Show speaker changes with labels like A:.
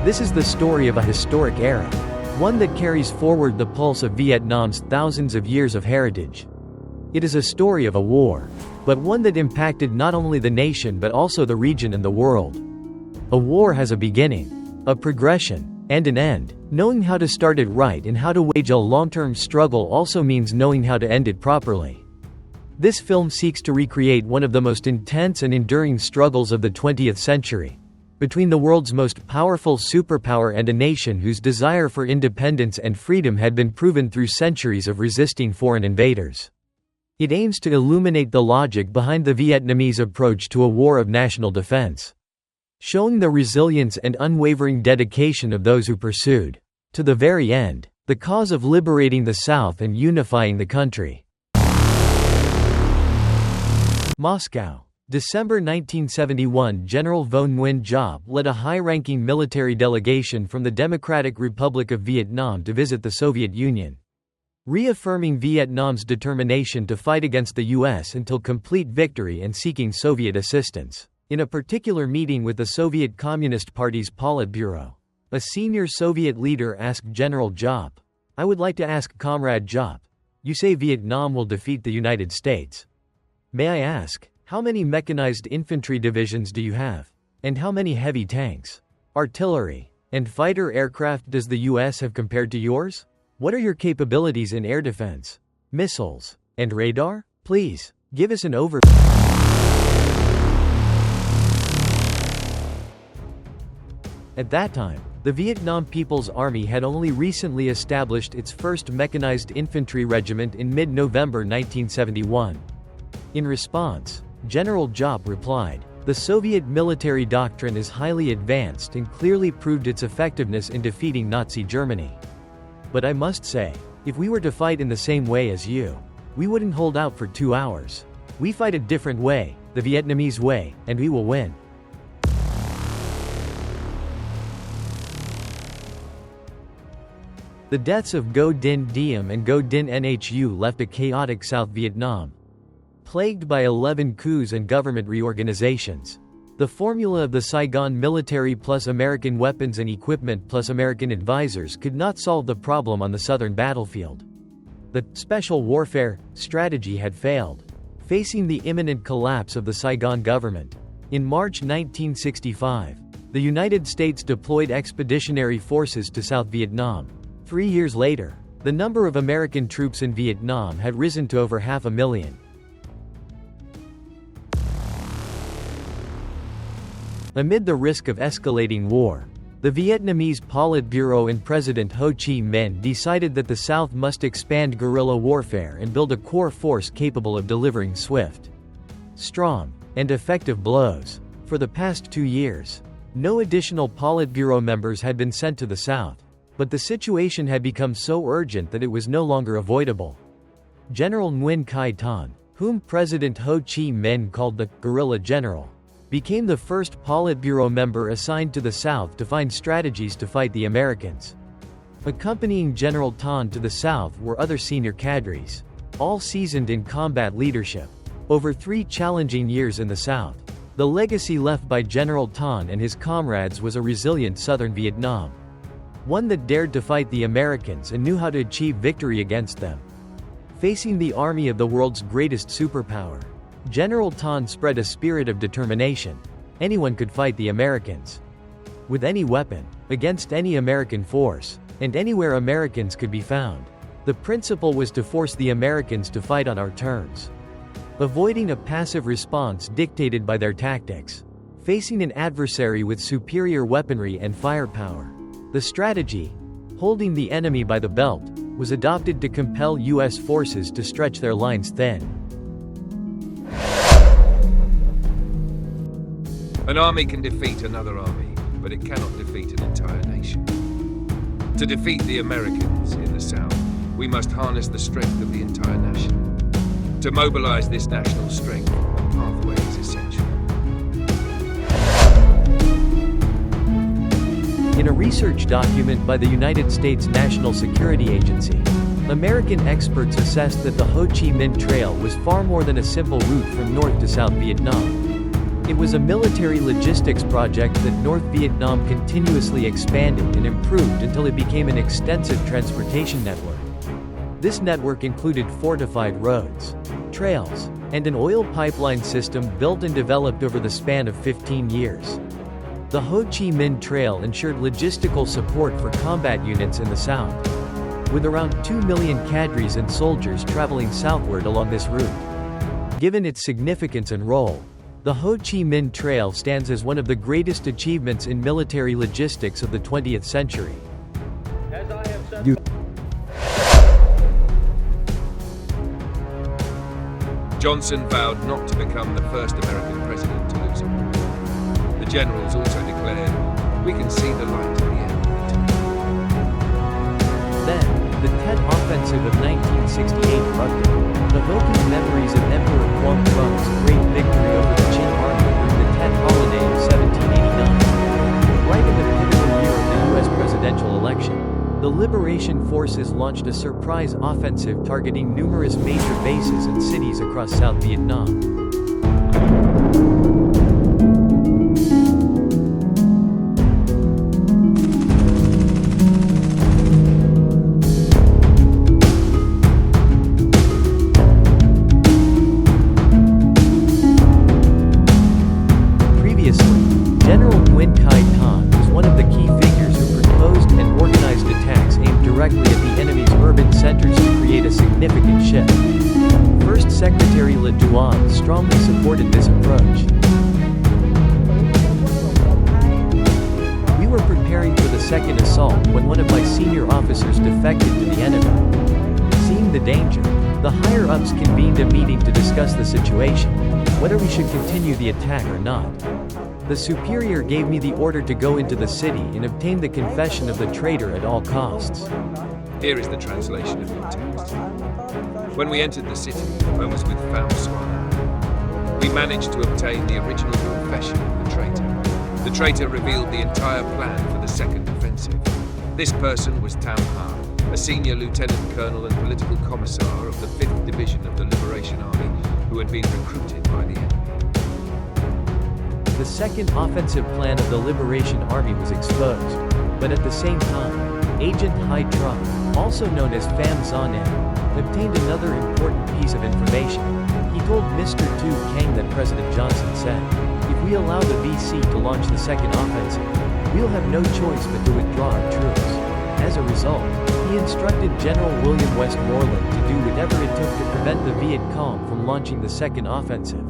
A: This is the story of a historic era, one that carries forward the pulse of Vietnam's thousands of years of heritage. It is a story of a war, but one that impacted not only the nation but also the region and the world. A war has a beginning, a progression, and an end. Knowing how to start it right and how to wage a long-term struggle also means knowing how to end it properly. This film seeks to recreate one of the most intense and enduring struggles of the 20th century, between the world's most powerful superpower and a nation whose desire for independence and freedom had been proven through centuries of resisting foreign invaders. It aims to illuminate the logic behind the Vietnamese approach to a war of national defense, showing the resilience and unwavering dedication of those who pursued, to the very end, the cause of liberating the South and unifying the country. Moscow, December 1971. General Vo Nguyen Giap led a high-ranking military delegation from the Democratic Republic of Vietnam to visit the Soviet Union, reaffirming Vietnam's determination to fight against the U.S. until complete victory and seeking Soviet assistance. In a particular meeting with the Soviet Communist Party's Politburo, a senior Soviet leader asked General Giap, "I would like to ask Comrade Giap, you say Vietnam will defeat the United States. May I ask, how many mechanized infantry divisions do you have? And how many heavy tanks, artillery, and fighter aircraft does the U.S. have compared to yours? What are your capabilities in air defense, missiles, and radar? Please, give us an overview." At that time, the Vietnam People's Army had only recently established its first mechanized infantry regiment in mid-November 1971. In response, General Giap replied, "The Soviet military doctrine is highly advanced and clearly proved its effectiveness in defeating Nazi Germany. But I must say, if we were to fight in the same way as you, we wouldn't hold out for 2 hours. We fight a different way, the Vietnamese way, and we will win." The deaths of Ngo Dinh Diem and Ngo Dinh Nhu left a chaotic South Vietnam, plagued by 11 coups and government reorganizations. The formula of the Saigon military plus American weapons and equipment plus American advisors could not solve the problem on the southern battlefield. The special warfare strategy had failed. Facing the imminent collapse of the Saigon government, in March 1965, the United States deployed expeditionary forces to South Vietnam. 3 years later, the number of American troops in Vietnam had risen to over 500,000. Amid the risk of escalating war, the Vietnamese Politburo and President Ho Chi Minh decided that the South must expand guerrilla warfare and build a core force capable of delivering swift, strong, and effective blows. For the past 2 years, no additional Politburo members had been sent to the South, but the situation had become so urgent that it was no longer avoidable. General Nguyen Khai Thanh, whom President Ho Chi Minh called the guerrilla general, became the first Politburo member assigned to the South to find strategies to fight the Americans. Accompanying General Thanh to the South were other senior cadres, all seasoned in combat leadership. Over 3 challenging years in the South, the legacy left by General Thanh and his comrades was a resilient southern Vietnam, one that dared to fight the Americans and knew how to achieve victory against them. Facing the army of the world's greatest superpower, General Thanh spread a spirit of determination. Anyone could fight the Americans, with any weapon, against any American force, and anywhere Americans could be found. The principle was to force the Americans to fight on our terms, avoiding a passive response dictated by their tactics, facing an adversary with superior weaponry and firepower. The strategy, holding the enemy by the belt, was adopted to compel U.S. forces to stretch their lines thin.
B: An army can defeat another army, but it cannot defeat an entire nation. To defeat the Americans in the South, we must harness the strength of the entire nation. To mobilize this national strength, a pathway is essential.
A: In a research document by the United States National Security Agency, American experts assessed that the Ho Chi Minh Trail was far more than a simple route from North to South Vietnam. It was a military logistics project that North Vietnam continuously expanded and improved until it became an extensive transportation network. This network included fortified roads, trails, and an oil pipeline system built and developed over the span of 15 years. The Ho Chi Minh Trail ensured logistical support for combat units in the south, with around 2 million cadres and soldiers traveling southward along this route. Given its significance and role, the Ho Chi Minh Trail stands as one of the greatest achievements in military logistics of the 20th century.
B: Johnson vowed not to become the first American president to lose a war. The generals also declared, "We can see the light at the end of the tunnel."
A: Then, the Tet Offensive of 1968 erupted, evoking memories of Emperor Quang Trung's great victory over the Qing army during the Tet holiday of 1789. Right in the pivotal year of the U.S. presidential election, the Liberation Forces launched a surprise offensive targeting numerous major bases and cities across South Vietnam. Directly at the enemy's urban centers to create a significant shift. First Secretary Le Duan strongly supported this approach. We were preparing for the second assault when one of my senior officers defected to the enemy. Seeing the danger, the higher-ups convened a meeting to discuss the situation, whether we should continue the attack or not. The superior gave me the order to go into the city and obtain the confession of the traitor at all costs.
B: Here is the translation of your text. When we entered the city, I was with Pham Xuan. We managed to obtain the original confession of the traitor. The traitor revealed the entire plan for the second offensive. This person was Tam Ha, a senior lieutenant colonel and political commissar of the 5th Division of the Liberation Army, who had been recruited by the enemy.
A: The second offensive plan of the Liberation Army was exposed, but at the same time, Agent Hai Trung, also known as Pham Xuan, obtained another important piece of information. He told Mr. Tu Kang that President Johnson said, "If we allow the VC to launch the second offensive, we'll have no choice but to withdraw our troops." As a result, he instructed General William Westmoreland to do whatever it took to prevent the Viet Cong from launching the second offensive.